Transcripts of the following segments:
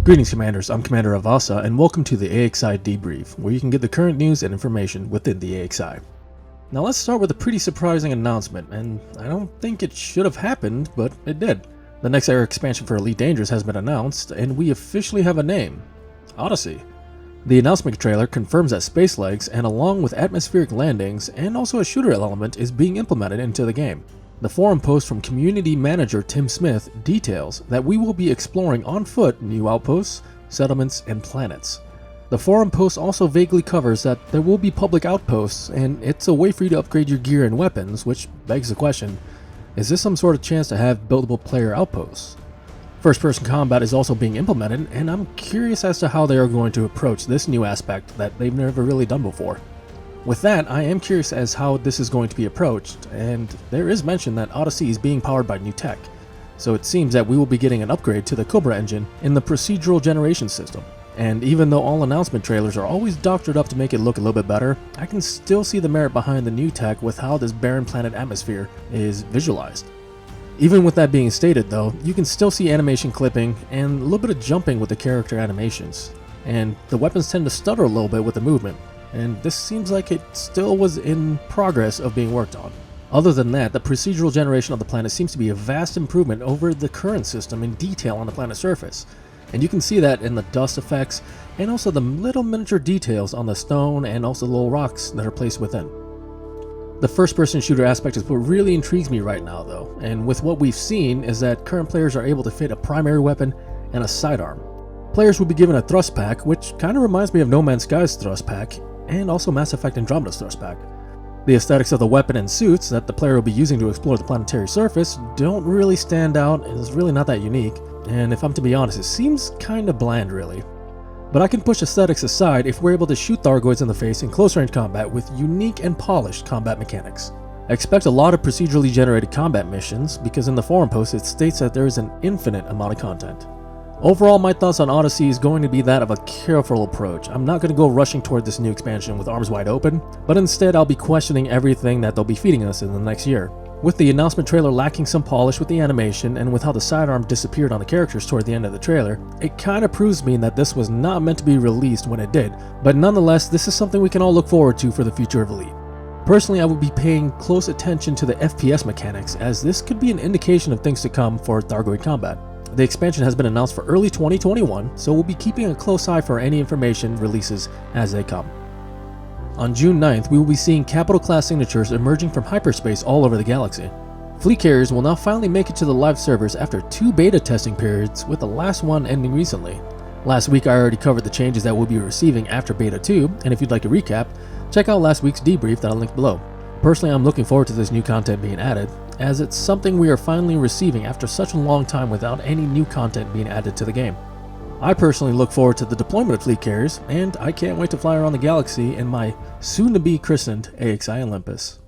Greetings Commanders, I'm Commander Avasa and welcome to the AXI Debrief, where you can get the current news and information within the AXI. Now let's start with a pretty surprising announcement, and I don't think it should have happened, but it did. The next era expansion for Elite Dangerous has been announced, and we officially have a name, Odyssey. The announcement trailer confirms that space legs, and along with atmospheric landings and also a shooter element, is being implemented into the game. The forum post from community manager Tim Smith details that we will be exploring on foot new outposts, settlements, and planets. The forum post also vaguely covers that there will be public outposts, and it's a way for you to upgrade your gear and weapons, which begs the question, is this some sort of chance to have buildable player outposts? First-person combat is also being implemented, and I'm curious as to how they are going to approach this new aspect that they've never really done before. With that, I am curious as how this is going to be approached, and there is mention that Odyssey is being powered by new tech, so it seems that we will be getting an upgrade to the Cobra engine in the procedural generation system. And even though all announcement trailers are always doctored up to make it look a little bit better, I can still see the merit behind the new tech with how this barren planet atmosphere is visualized. Even with that being stated though, you can still see animation clipping and a little bit of jumping with the character animations, and the weapons tend to stutter a little bit with the movement. And this seems like it still was in progress of being worked on. Other than that, the procedural generation of the planet seems to be a vast improvement over the current system in detail on the planet's surface. And you can see that in the dust effects and also the little miniature details on the stone and also the little rocks that are placed within. The first-person shooter aspect is what really intrigues me right now though, and with what we've seen is that current players are able to fit a primary weapon and a sidearm. Players will be given a thrust pack, which kind of reminds me of No Man's Sky's thrust pack, and also Mass Effect Andromeda's thrust pack. The aesthetics of the weapon and suits that the player will be using to explore the planetary surface don't really stand out, and is really not that unique, and if I'm to be honest, it seems kinda bland really. But I can push aesthetics aside if we're able to shoot Thargoids in the face in close range combat with unique and polished combat mechanics. I expect a lot of procedurally generated combat missions, because in the forum post it states that there is an infinite amount of content. Overall, my thoughts on Odyssey is going to be that of a careful approach. I'm not going to go rushing toward this new expansion with arms wide open, but instead I'll be questioning everything that they'll be feeding us in the next year. With the announcement trailer lacking some polish with the animation, and with how the sidearm disappeared on the characters toward the end of the trailer, it kinda proves to me that this was not meant to be released when it did, but nonetheless, this is something we can all look forward to for the future of Elite. Personally, I would be paying close attention to the FPS mechanics, as this could be an indication of things to come for Thargoid combat. The expansion has been announced for early 2021, so we'll be keeping a close eye for any information releases as they come. On June 9th, we will be seeing capital class signatures emerging from hyperspace all over the galaxy. Fleet carriers will now finally make it to the live servers after 2 beta testing periods, with the last one ending recently. Last week I already covered the changes that we'll be receiving after beta 2, and if you'd like to recap, check out last week's debrief that I'll link below. Personally, I'm looking forward to this new content being added, as it's something we are finally receiving after such a long time without any new content being added to the game. I personally look forward to the deployment of fleet carriers, and I can't wait to fly around the galaxy in my soon-to-be christened AXI Olympus.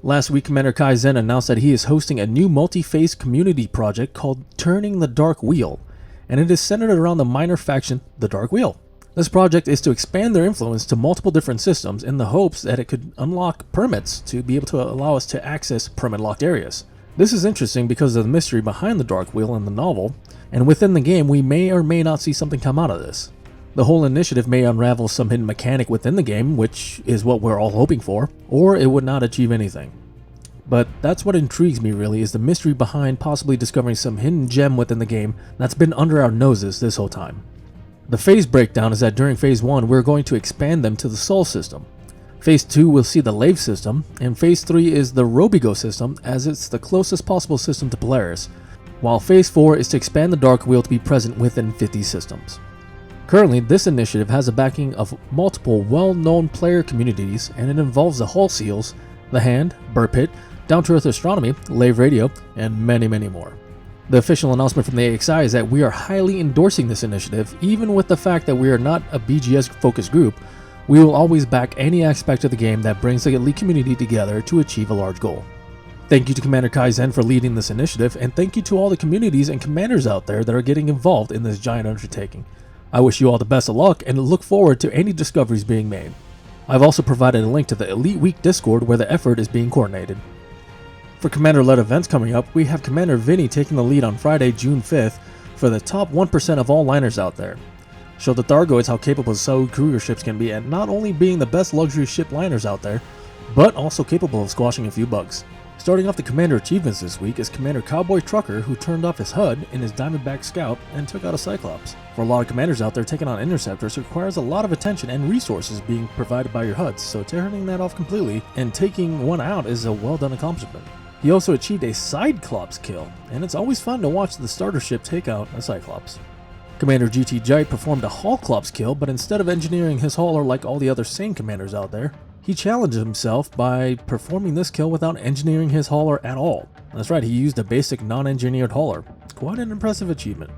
Last week, Commander Kaizen announced that he is hosting a new multi-phase community project called Turning the Dark Wheel, and it is centered around the minor faction, the Dark Wheel. This project is to expand their influence to multiple different systems in the hopes that it could unlock permits to be able to allow us to access permit-locked areas. This is interesting because of the mystery behind the Dark Wheel in the novel, and within the game we may or may not see something come out of this. The whole initiative may unravel some hidden mechanic within the game, which is what we're all hoping for, or it would not achieve anything. But that's what intrigues me really, is the mystery behind possibly discovering some hidden gem within the game that's been under our noses this whole time. The phase breakdown is that during Phase 1 we're going to expand them to the Sol system. Phase 2 will see the Lave system, and Phase 3 is the Robigo system, as it's the closest possible system to Polaris, while Phase 4 is to expand the Dark Wheel to be present within 50 systems. Currently, this initiative has a backing of multiple well-known player communities, and it involves the Hull Seals, The Hand, Burr Pit, Down to Earth Astronomy, Lave Radio, and many more. The official announcement from the AXI is that we are highly endorsing this initiative. Even with the fact that we are not a BGS focused group, we will always back any aspect of the game that brings the Elite community together to achieve a large goal. Thank you to Commander Kaizen for leading this initiative, and thank you to all the communities and commanders out there that are getting involved in this giant undertaking. I wish you all the best of luck and look forward to any discoveries being made. I've also provided a link to the Elite Week Discord where the effort is being coordinated. For Commander-led events coming up, we have Commander Vini taking the lead on Friday, June 5th for the top 1% of all liners out there. Showed the Thargoids how capable so cruiser ships can be at not only being the best luxury ship liners out there, but also capable of squashing a few bugs. Starting off the Commander achievements this week is Commander Cowboy Trucker, who turned off his HUD in his Diamondback Scout and took out a Cyclops. For a lot of commanders out there, taking on Interceptors requires a lot of attention and resources being provided by your HUDs, so turning that off completely and taking one out is a well done accomplishment. He also achieved a Cyclops kill, and it's always fun to watch the starter ship take out a Cyclops. Commander GT Jite performed a Hullclops kill, but instead of engineering his hauler like all the other sane commanders out there, he challenged himself by performing this kill without engineering his hauler at all. That's right, he used a basic non-engineered hauler. Quite an impressive achievement.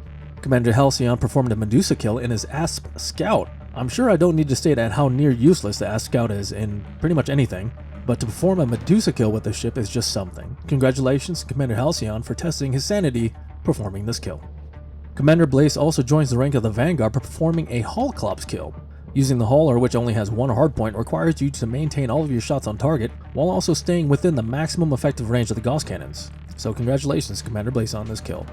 Commander Halcyon performed a Medusa kill in his Asp Scout. I'm sure I don't need to state at how near useless the Asp Scout is in pretty much anything, but to perform a Medusa kill with this ship is just something. Congratulations to Commander Halcyon for testing his sanity performing this kill. Commander Blaze also joins the rank of the Vanguard by performing a Hullclops kill. Using the hauler, which only has one hardpoint, requires you to maintain all of your shots on target while also staying within the maximum effective range of the Gauss cannons. So congratulations Commander Blaze on this kill.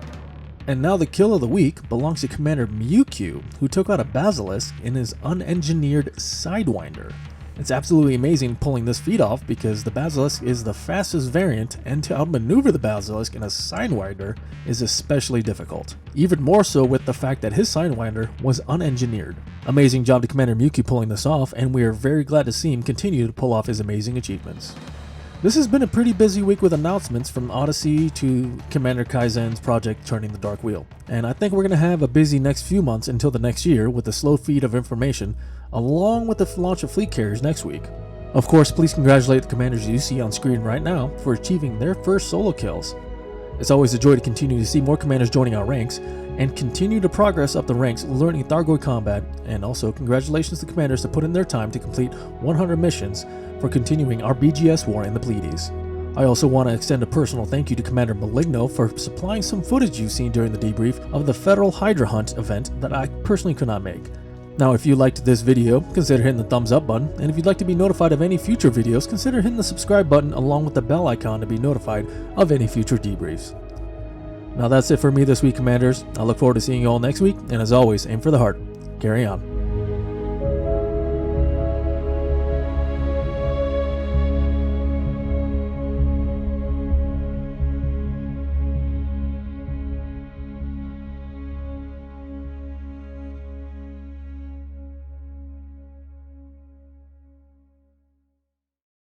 And now the kill of the week belongs to Commander Mewq, who took out a Basilisk in his unengineered Sidewinder. It's absolutely amazing pulling this feat off because the Basilisk is the fastest variant, and to outmaneuver the Basilisk in a Sidewinder is especially difficult. Even more so with the fact that his Sidewinder was unengineered. Amazing job to Commander Mewq pulling this off, and we are very glad to see him continue to pull off his amazing achievements. This has been a pretty busy week with announcements from Odyssey to Commander Kaizen's project Turning the Dark Wheel, and I think we're going to have a busy next few months until the next year with the slow feed of information, along with the launch of fleet carriers next week. Of course, please congratulate the commanders you see on screen right now for achieving their first solo kills. It's always a joy to continue to see more commanders joining our ranks, and continue to progress up the ranks learning Thargoid combat, and also congratulations to commanders that put in their time to complete 100 missions for continuing our BGS war in the Pleiades. I also want to extend a personal thank you to Commander Maligno for supplying some footage you've seen during the debrief of the Federal Hydra Hunt event that I personally could not make. Now if you liked this video, consider hitting the thumbs up button, and if you'd like to be notified of any future videos, consider hitting the subscribe button along with the bell icon to be notified of any future debriefs. Now that's it for me this week, commanders. I look forward to seeing you all next week, and as always, aim for the heart. Carry on.